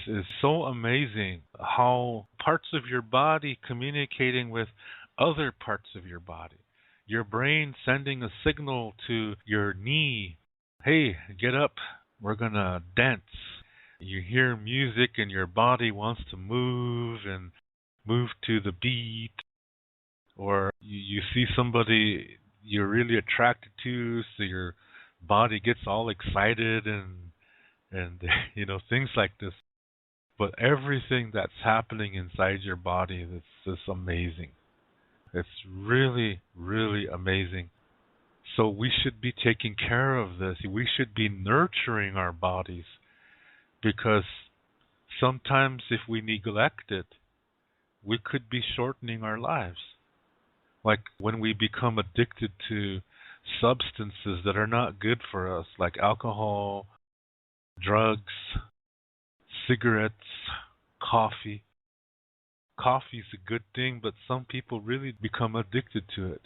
is so amazing how parts of your body communicating with other parts of your body. Your brain sending a signal to your knee, hey, get up, we're going to dance. You hear music and your body wants to move and move to the beat, or you see somebody you're really attracted to, so your body gets all excited and things like this. But everything that's happening inside your body is just amazing. It's really, really amazing. So we should be taking care of this. We should be nurturing our bodies, because sometimes if we neglect it, we could be shortening our lives. Like when we become addicted to substances that are not good for us, like alcohol, drugs, cigarettes, coffee. Coffee is a good thing, but some people really become addicted to it.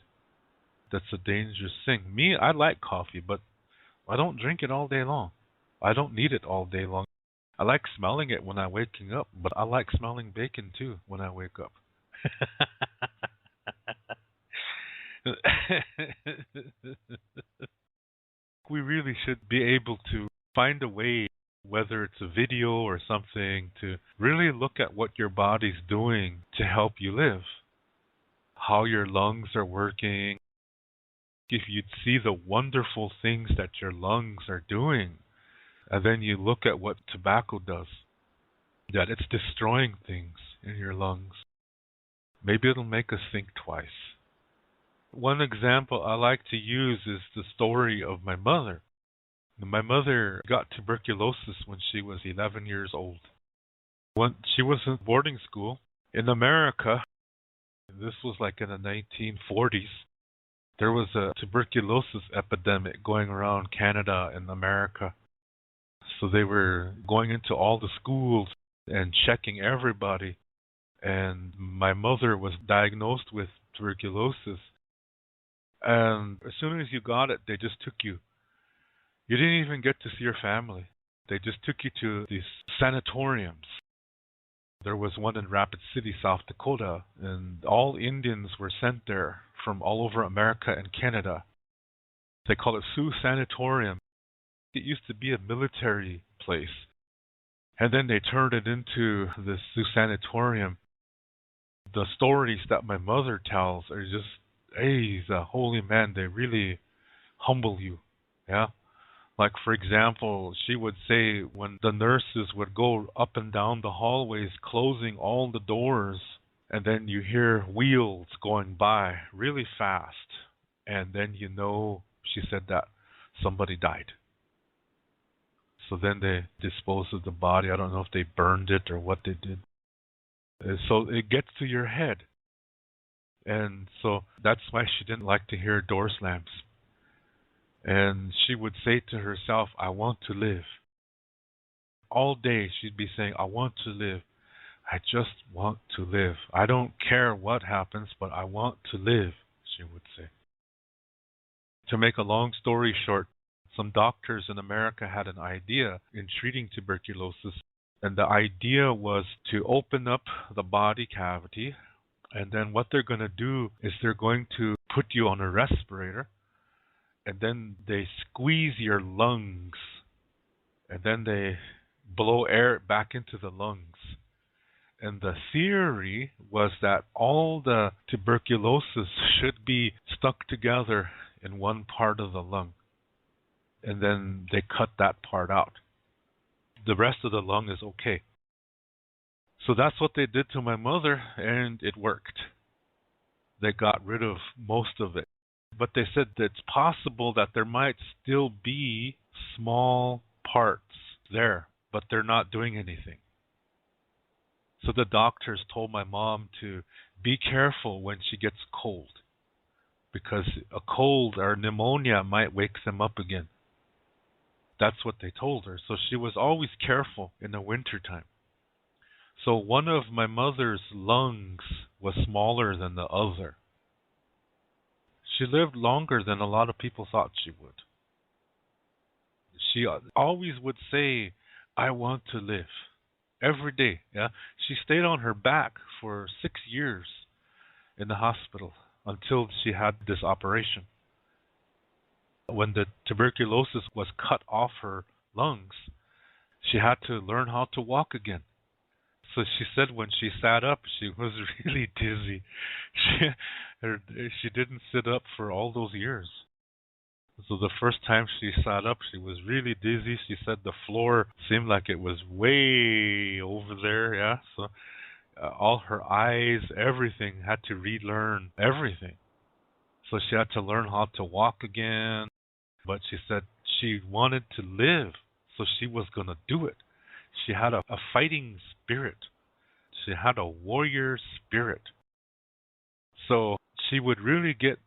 That's a dangerous thing. Me, I like coffee, but I don't drink it all day long. I don't need it all day long. I like smelling it when I'm waking up, but I like smelling bacon too when I wake up. We really should be able to find a way, whether it's a video or something, to really look at what your body's doing to help you live, how your lungs are working. If you'd see the wonderful things that your lungs are doing, and then you look at what tobacco does, that it's destroying things in your lungs, maybe it'll make us think twice. One example I like to use is the story of my mother. My mother got tuberculosis when she was 11 years old. When she was in boarding school in America, this was like in the 1940s, there was a tuberculosis epidemic going around Canada and America. So they were going into all the schools and checking everybody. And my mother was diagnosed with tuberculosis. And as soon as you got it, they just took you. You didn't even get to see your family. They just took you to these sanatoriums. There was one in Rapid City, South Dakota, and all Indians were sent there from all over America and Canada. They call it Sioux Sanatorium. It used to be a military place. And then they turned it into the Sioux Sanatorium. The stories that my mother tells are just, hey, he's a holy man. They really humble you. Yeah. Like, for example, she would say when the nurses would go up and down the hallways, closing all the doors, and then you hear wheels going by really fast, and then she said that somebody died. So then they disposed of the body. I don't know if they burned it or what they did. So it gets to your head. And so that's why she didn't like to hear door slams. And she would say to herself, I want to live. All day she'd be saying, I want to live. I just want to live. I don't care what happens, but I want to live, she would say. To make a long story short, some doctors in America had an idea in treating tuberculosis. And the idea was to open up the body cavity. And then what they're going to do is they're going to put you on a respirator. And then they squeeze your lungs, and then they blow air back into the lungs. And the theory was that all the tuberculosis should be stuck together in one part of the lung. And then they cut that part out. The rest of the lung is okay. So that's what they did to my mother, and it worked. They got rid of most of it. But they said that it's possible that there might still be small parts there, but they're not doing anything. So the doctors told my mom to be careful when she gets cold, because a cold or pneumonia might wake them up again. That's what they told her. So she was always careful in the wintertime. So one of my mother's lungs was smaller than the other. She lived longer than a lot of people thought she would. She always would say, I want to live. every day. Yeah, she stayed on her back for 6 years in the hospital until she had this operation. When the tuberculosis was cut off her lungs, she had to learn how to walk again. So she said when she sat up, she was really dizzy. She she didn't sit up for all those years. So the first time she sat up, she was really dizzy. She said the floor seemed like it was way over there. Yeah. So all her eyes, everything had to relearn everything. So she had to learn how to walk again. But she said she wanted to live, so she was going to do it. She had a fighting spirit. She had a warrior spirit. So she would really get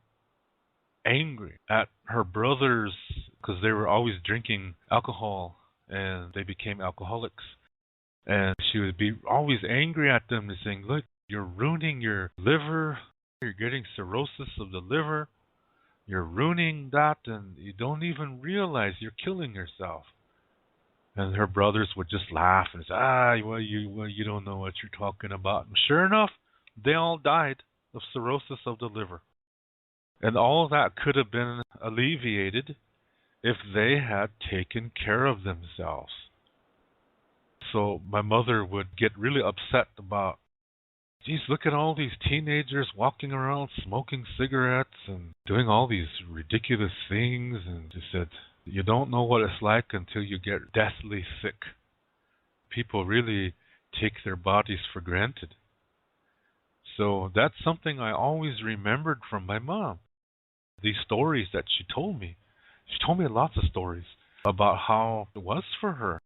angry at her brothers because they were always drinking alcohol and they became alcoholics. And she would be always angry at them and saying, look, you're ruining your liver. You're getting cirrhosis of the liver. You're ruining that and you don't even realize you're killing yourself. And her brothers would just laugh and say, you don't know what you're talking about. And sure enough, they all died of cirrhosis of the liver. And all that could have been alleviated if they had taken care of themselves. So my mother would get really upset about, geez, look at all these teenagers walking around smoking cigarettes and doing all these ridiculous things. And she said, you don't know what it's like until you get deathly sick. People really take their bodies for granted. So that's something I always remembered from my mom. These stories that she told me. She told me lots of stories about how it was for her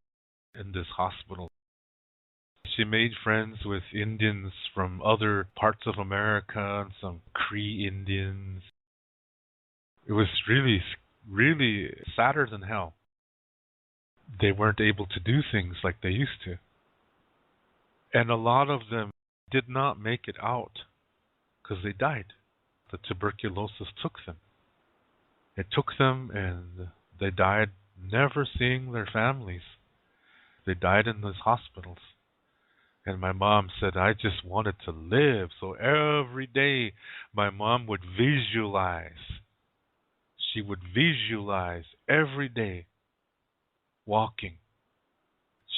in this hospital. She made friends with Indians from other parts of America and some Cree Indians. It was really, really sadder than hell. They weren't able to do things like they used to. And a lot of them did not make it out because they died. The tuberculosis took them. It took them and they died never seeing their families. They died in those hospitals. And my mom said, I just wanted to live. So every day my mom would visualize. She would visualize every day walking.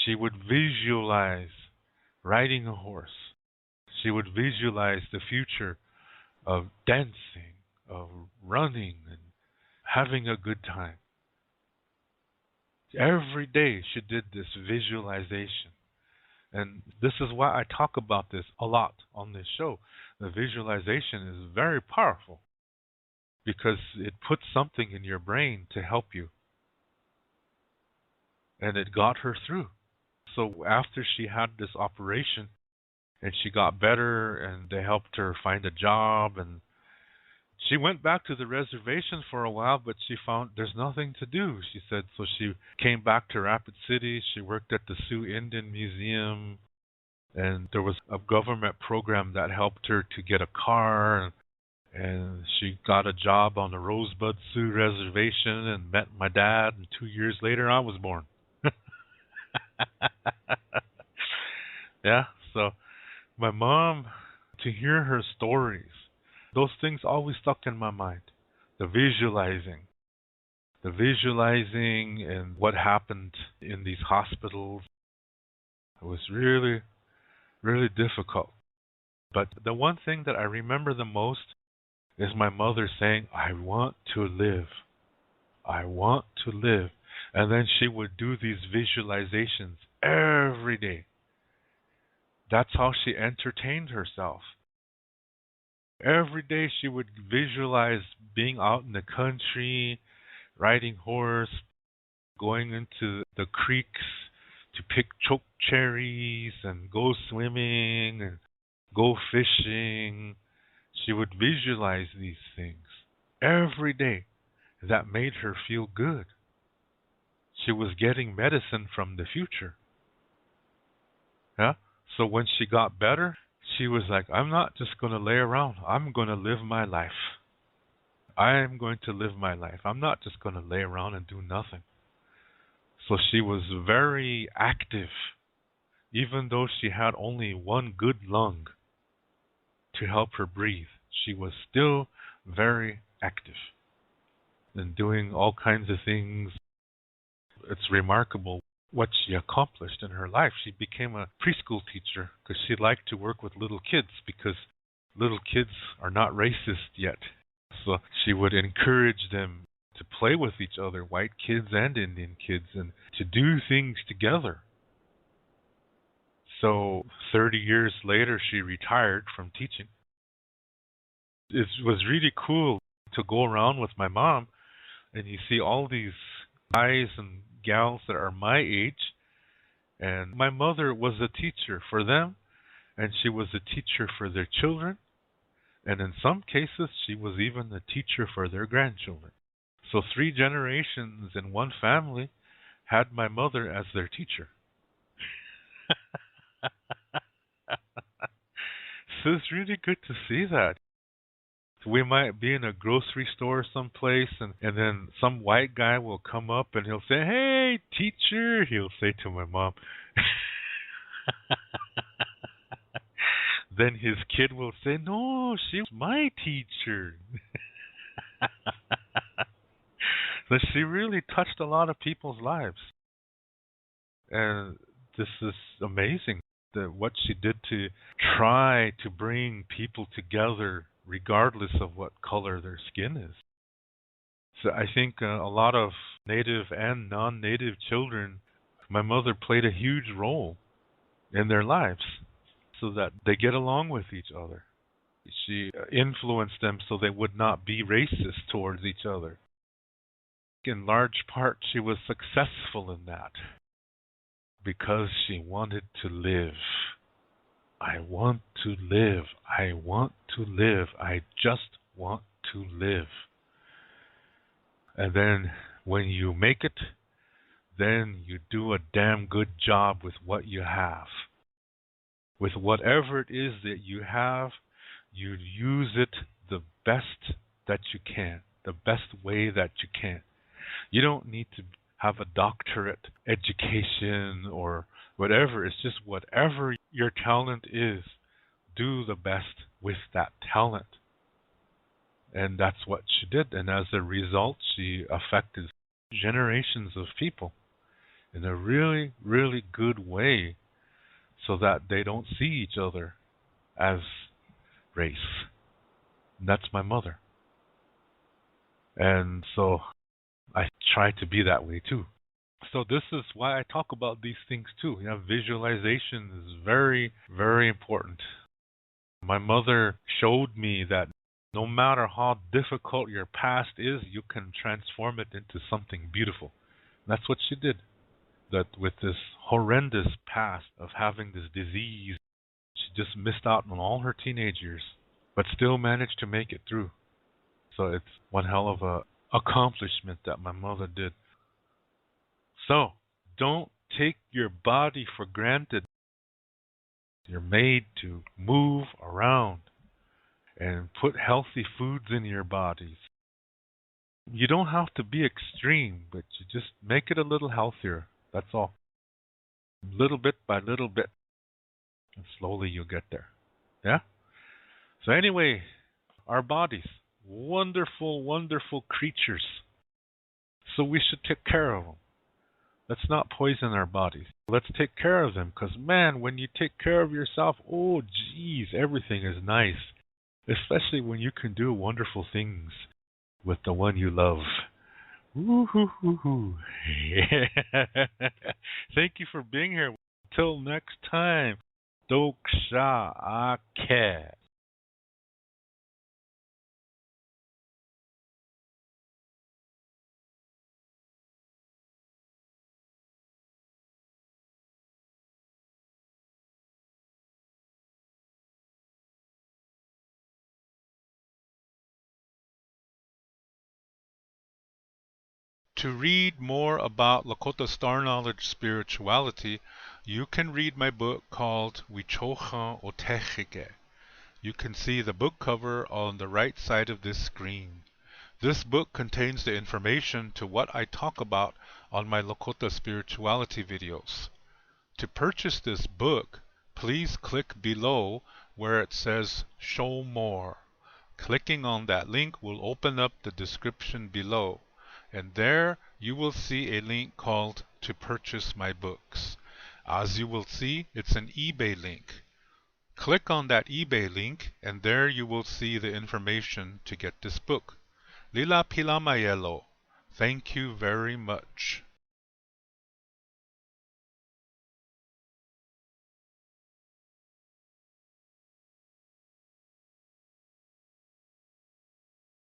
She would visualize riding a horse. She would visualize the future of dancing, of running, and having a good time. Every day she did this visualization. And this is why I talk about this a lot on this show. The visualization is very powerful because it puts something in your brain to help you. And it got her through. So after she had this operation and she got better and they helped her find a job, and she went back to the reservation for a while, but she found there's nothing to do, she said. So she came back to Rapid City. She worked at the Sioux Indian Museum, and there was a government program that helped her to get a car, and she got a job on the Rosebud Sioux Reservation and met my dad, and 2 years later I was born. Yeah, so my mom, to hear her stories, those things always stuck in my mind. The visualizing and what happened in these hospitals. It was really, really difficult. But the one thing that I remember the most is my mother saying, I want to live. I want to live. And then she would do these visualizations every day. That's how she entertained herself. Every day she would visualize being out in the country, riding horse, going into the creeks to pick choke cherries and go swimming and go fishing. She would visualize these things every day. That made her feel good. She was getting medicine from the future. Yeah? So when she got better, she was like, I'm not just going to lay around. I'm going to live my life. I am going to live my life. I'm not just going to lay around and do nothing. So she was very active, Even though she had only one good lung to help her breathe, she was still very active and doing all kinds of things. It's remarkable what she accomplished in her life. She became a preschool teacher because she liked to work with little kids because little kids are not racist yet. So she would encourage them to play with each other, white kids and Indian kids, and to do things together. So 30 years later, she retired from teaching. It was really cool to go around with my mom and you see all these guys and gals that are my age. And my mother was a teacher for them, and she was a teacher for their children. And in some cases, she was even a teacher for their grandchildren. So 3 generations in one family had my mother as their teacher. So it's really good to see that. We might be in a grocery store someplace, and then some white guy will come up and he'll say, "Hey, teacher," he'll say to my mom. Then his kid will say, "No, she's my teacher." So she really touched a lot of people's lives. And this is amazing, that what she did to try to bring people together regardless of what color their skin is. So I think a lot of native and non-native children, my mother played a huge role in their lives so that they get along with each other. She influenced them so they would not be racist towards each other. In large part, she was successful in that because she wanted to live. I want to live. I want to live. I just want to live. And then when you make it, then you do a damn good job with what you have. With whatever it is that you have, you use it the best that you can, the best way that you can. You don't need to have a doctorate education or whatever. It's just whatever your talent is, do the best with that talent. And that's what she did. And as a result, she affected generations of people in a really, really good way so that they don't see each other as race. And that's my mother. And so I try to be that way too. So this is why I talk about these things too. Visualization is very, very important. My mother showed me that no matter how difficult your past is, you can transform it into something beautiful. And that's what she did. That with this horrendous past of having this disease, she just missed out on all her teenage years, but still managed to make it through. So it's one hell of a accomplishment that my mother did. So don't take your body for granted. You're made to move around and put healthy foods in your bodies. You don't have to be extreme, but you just make it a little healthier. That's all. Little bit by little bit. And slowly you'll get there. Yeah? So anyway, our bodies, wonderful, wonderful creatures. So we should take care of them. Let's not poison our bodies. Let's take care of them because, man, when you take care of yourself, oh, geez, everything is nice. Especially when you can do wonderful things with the one you love. Woo-hoo-hoo-hoo. Thank you for being here. Until next time, Doksha Ake. To read more about Lakota Star Knowledge spirituality, you can read my book called Wichocha Otechike. You can see the book cover on the right side of this screen. This book contains the information to what I talk about on my Lakota spirituality videos. To purchase this book, please click below where it says Show More. Clicking on that link will open up the description below, and there you will see a link called To Purchase My Books. As you will see, it's an eBay link. Click on that eBay link, and there you will see the information to get this book. Lila Pila Mayelo. Thank you very much.